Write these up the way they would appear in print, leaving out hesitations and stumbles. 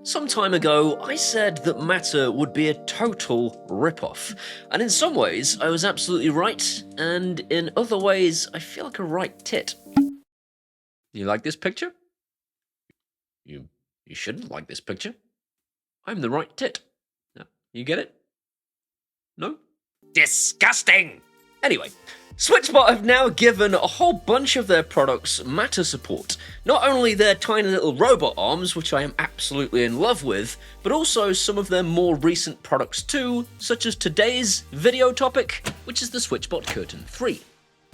Some time ago, I said that Matter would be a total rip-off, and in some ways, I was absolutely right, and in other ways, I feel like a right tit. You like this picture? You shouldn't like this picture. I'm the right tit. You get it? No? Disgusting! Anyway, Switchbot have now given a whole bunch of their products Matter support. Not only their tiny little robot arms, which I am absolutely in love with, but also some of their more recent products too, such as today's video topic, which is the Switchbot Curtain 3.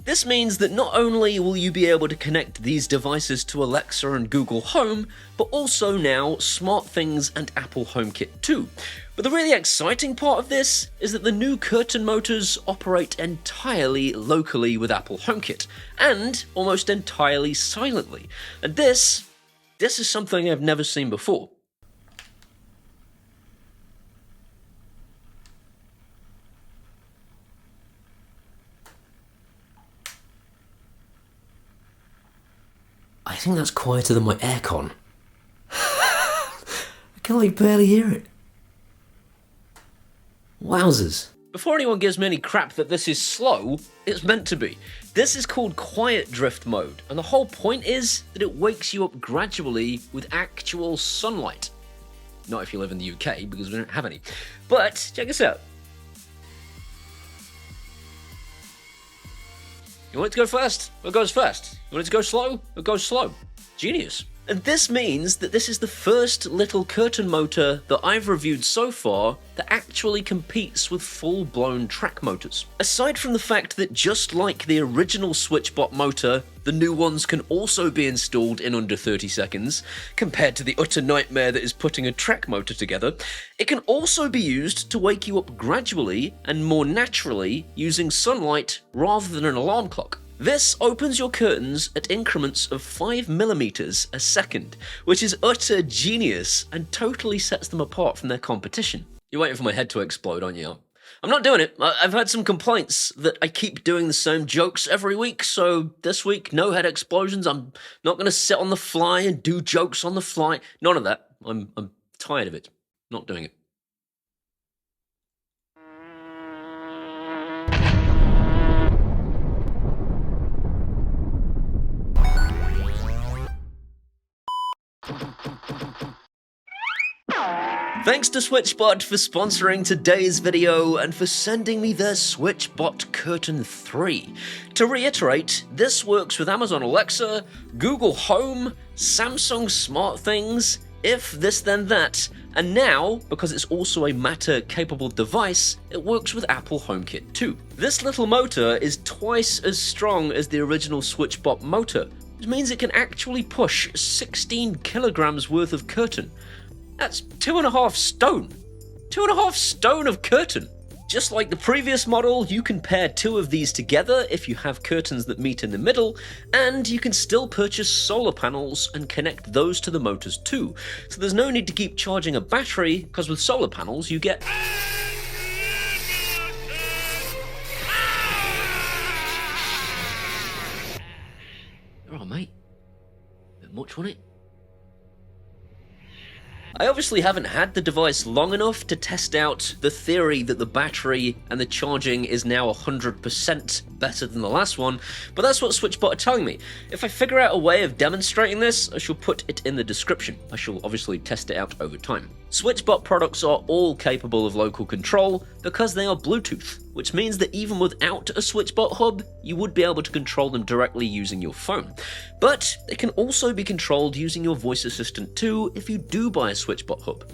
This means that not only will you be able to connect these devices to Alexa and Google Home, but also now SmartThings and Apple HomeKit too. But the really exciting part of this is that the new curtain motors operate entirely locally with Apple HomeKit, and almost entirely silently. And this is something I've never seen before. I think that's quieter than my aircon. I can like barely hear it. Wowzers. Before anyone gives me any crap that this is slow, it's meant to be. This is called quiet drift mode, and the whole point is that it wakes you up gradually with actual sunlight. Not if you live in the UK, because we don't have any. But check this out. You want it to go first? It goes first. You want it to go slow? It goes slow. Genius. And this means that this is the first little curtain motor that I've reviewed so far that actually competes with full-blown track motors. Aside from the fact that just like the original Switchbot motor, the new ones can also be installed in under 30 seconds, compared to the utter nightmare that is putting a track motor together, it can also be used to wake you up gradually and more naturally using sunlight rather than an alarm clock. This opens your curtains at increments of 5mm a second, which is utter genius and totally sets them apart from their competition. You're waiting for my head to explode, aren't you? I'm not doing it. I've had some complaints that I keep doing the same jokes every week, so this week, no head explosions. I'm not going to sit on the fly and do jokes on the fly. None of that. I'm tired of it. Not doing it. Thanks to Switchbot for sponsoring today's video and for sending me their Switchbot Curtain 3. To reiterate, this works with Amazon Alexa, Google Home, Samsung SmartThings, If This Then That, and now, because it's also a Matter-capable device, it works with Apple HomeKit too. This little motor is twice as strong as the original Switchbot motor, which means it can actually push 16 kilograms worth of curtain. That's 2.5 stone. 2.5 stone of curtain. Just like the previous model, you can pair two of these together if you have curtains that meet in the middle, and you can still purchase solar panels and connect those to the motors too. So there's no need to keep charging a battery, because with solar panels you get... Alright mate, bit much, wasn't it? I obviously haven't had the device long enough to test out the theory that the battery and the charging is now 100% better than the last one, but that's what Switchbot are telling me. If I figure out a way of demonstrating this, I shall put it in the description. I shall obviously test it out over time. Switchbot products are all capable of local control because they are Bluetooth, which means that even without a Switchbot hub, you would be able to control them directly using your phone. But they can also be controlled using your voice assistant too if you do buy a Switchbot hub.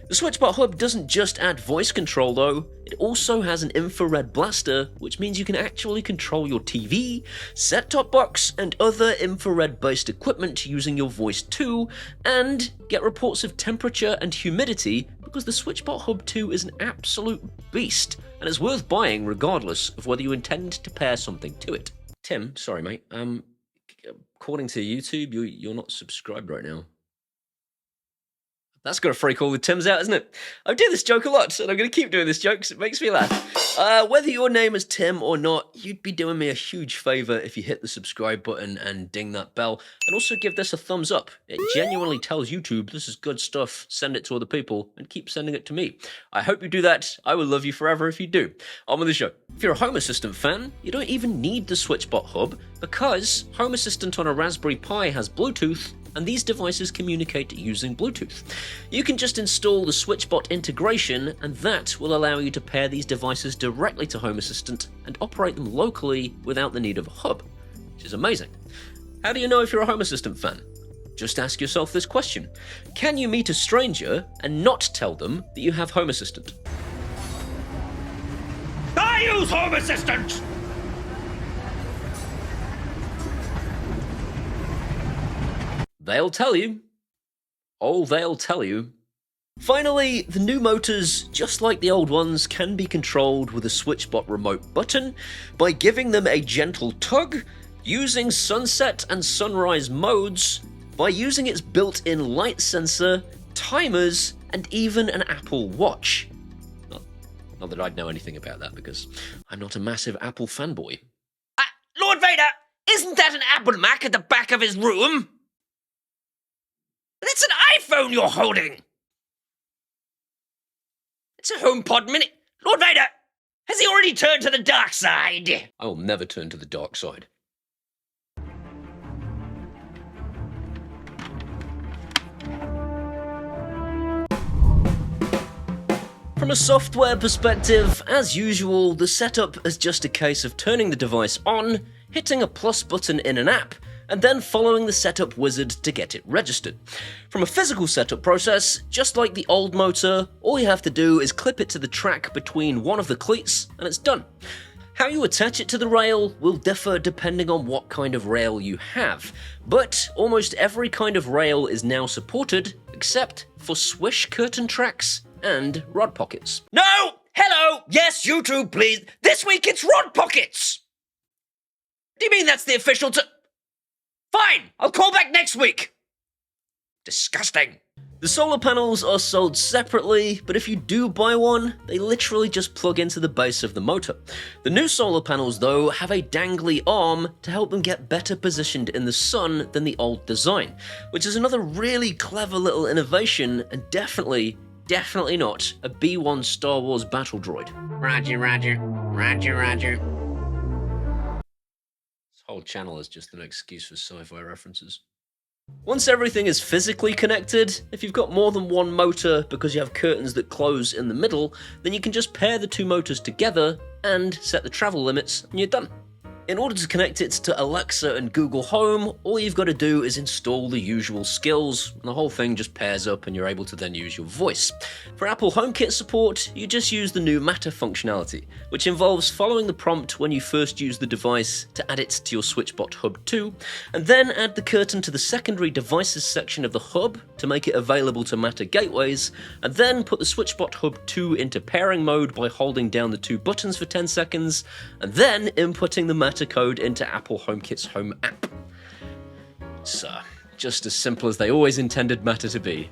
The Switchbot hub doesn't just add voice control though, it also has an infrared blaster, which means you can actually control your TV, set-top box, and other infrared-based equipment using your voice too, and get reports of temperature and humidity because the Switchbot Hub 2 is an absolute beast, and it's worth buying regardless of whether you intend to pair something to it. Tim, sorry mate, according to YouTube, you're not subscribed right now. That's gonna freak all the Tims out, isn't it? I do this joke a lot, and I'm gonna keep doing this joke because it makes me laugh. Whether your name is Tim or not, you'd be doing me a huge favour if you hit the subscribe button and ding that bell, and also give this a thumbs up. It genuinely tells YouTube this is good stuff, send it to other people, and keep sending it to me. I hope you do that. I will love you forever if you do. On with the show. If you're a Home Assistant fan, you don't even need the Switchbot hub, because Home Assistant on a Raspberry Pi has Bluetooth, and these devices communicate using Bluetooth. You can just install the Switchbot integration, and that will allow you to pair these devices directly to Home Assistant and operate them locally without the need of a hub, which is amazing. How do you know if you're a Home Assistant fan? Just ask yourself this question. Can you meet a stranger and not tell them that you have Home Assistant? I use Home Assistant! They'll tell you. Oh, they'll tell you. Finally, the new motors, just like the old ones, can be controlled with a Switchbot remote button by giving them a gentle tug, using sunset and sunrise modes, by using its built-in light sensor, timers, and even an Apple Watch. Not that I'd know anything about that, because I'm not a massive Apple fanboy. Lord Vader, isn't that an Apple Mac at the back of his room? That's an iPhone you're holding! It's a HomePod Mini. Lord Vader, has he already turned to the dark side? I will never turn to the dark side. From a software perspective, as usual, the setup is just a case of turning the device on, hitting a plus button in an app, and then following the setup wizard to get it registered. From a physical setup process, just like the old motor, all you have to do is clip it to the track between one of the cleats, and it's done. How you attach it to the rail will differ depending on what kind of rail you have, but almost every kind of rail is now supported, except for swish curtain tracks and rod pockets. No! Hello! Yes, YouTube, please! This week it's Rod Pockets! Do you mean that's the official Fine! I'll call back next week! Disgusting. The solar panels are sold separately, but if you do buy one, they literally just plug into the base of the motor. The new solar panels, though, have a dangly arm to help them get better positioned in the sun than the old design, which is another really clever little innovation, and definitely not a B-1 Star Wars battle droid. Roger, roger. Roger, roger. This whole channel is just an excuse for sci-fi references. Once everything is physically connected, if you've got more than one motor because you have curtains that close in the middle, then you can just pair the two motors together and set the travel limits, and you're done. In order to connect it to Alexa and Google Home, all you've got to do is install the usual skills, and the whole thing just pairs up and you're able to then use your voice. For Apple Homekit support, you just use the new Matter functionality, which involves following the prompt when you first use the device to add it to your Switchbot Hub 2, and then add the curtain to the secondary devices section of the hub to make it available to Matter gateways, and then put the Switchbot Hub 2 into pairing mode by holding down the two buttons for 10 seconds, and then inputting the Matter code into Apple HomeKit's Home app. It's just as simple as they always intended Matter to be.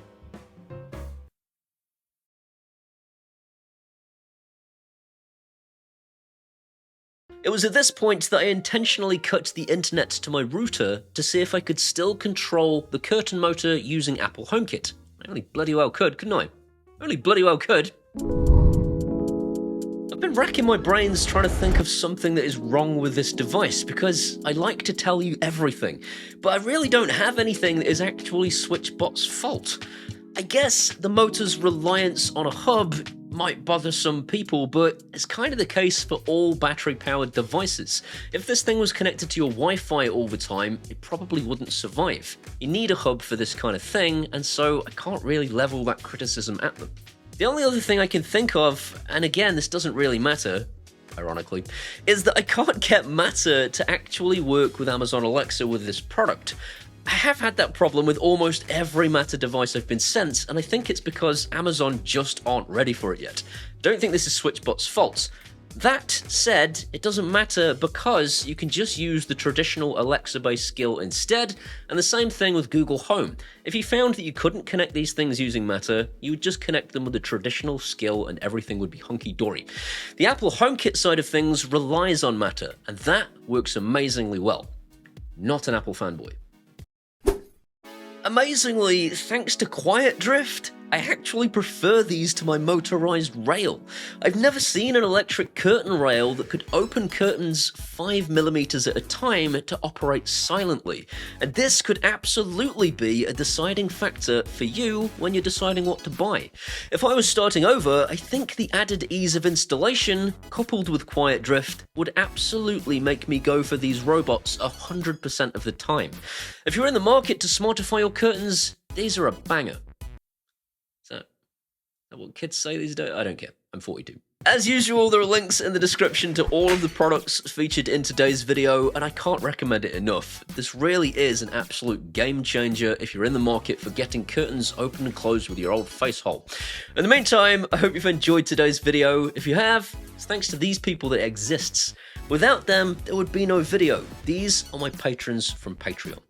It was at this point that I intentionally cut the internet to my router to see if I could still control the curtain motor using Apple HomeKit. I only bloody well could, couldn't I? Only bloody well could. I've been racking my brains trying to think of something that is wrong with this device, because I like to tell you everything, but I really don't have anything that is actually Switchbot's fault. I guess the motor's reliance on a hub might bother some people, but it's kind of the case for all battery-powered devices. If this thing was connected to your Wi-Fi all the time, it probably wouldn't survive. You need a hub for this kind of thing, and so I can't really level that criticism at them. The only other thing I can think of, and again, this doesn't really matter, ironically, is that I can't get Matter to actually work with Amazon Alexa with this product. I have had that problem with almost every Matter device I've been sent, and I think it's because Amazon just aren't ready for it yet. I don't think this is Switchbot's fault. That said, it doesn't matter because you can just use the traditional Alexa-based skill instead, and the same thing with Google Home. If you found that you couldn't connect these things using Matter, you would just connect them with the traditional skill and everything would be hunky-dory. The Apple Homekit side of things relies on Matter, and that works amazingly well. Not an Apple fanboy. Amazingly, thanks to Quiet Drift, I actually prefer these to my motorized rail. I've never seen an electric curtain rail that could open curtains 5mm at a time to operate silently, and this could absolutely be a deciding factor for you when you're deciding what to buy. If I was starting over, I think the added ease of installation, coupled with Quiet Drift, would absolutely make me go for these robots 100% of the time. If you're in the market to smartify your curtains, these are a banger. Is that what kids say these days? I don't care. I'm 42. As usual, there are links in the description to all of the products featured in today's video, and I can't recommend it enough. This really is an absolute game changer if you're in the market for getting curtains open and closed with your old face hole. In the meantime, I hope you've enjoyed today's video. If you have, it's thanks to these people that it exists. Without them, there would be no video. These are my patrons from Patreon.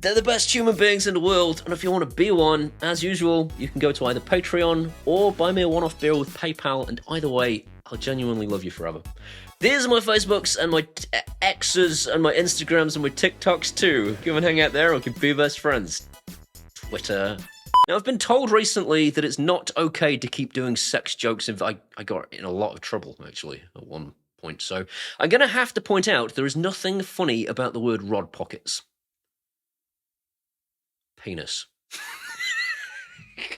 They're the best human beings in the world, and if you want to be one, as usual, you can go to either Patreon or buy me a one-off beer with PayPal, and either way, I'll genuinely love you forever. These are my Facebooks and my X's and my Instagrams and my TikToks too. Come and hang out there, or we can be best friends. Twitter. Now, I've been told recently that it's not okay to keep doing sex jokes. I got in a lot of trouble, actually, at one point, so I'm going to have to point out there is nothing funny about the word rod pockets. Penis.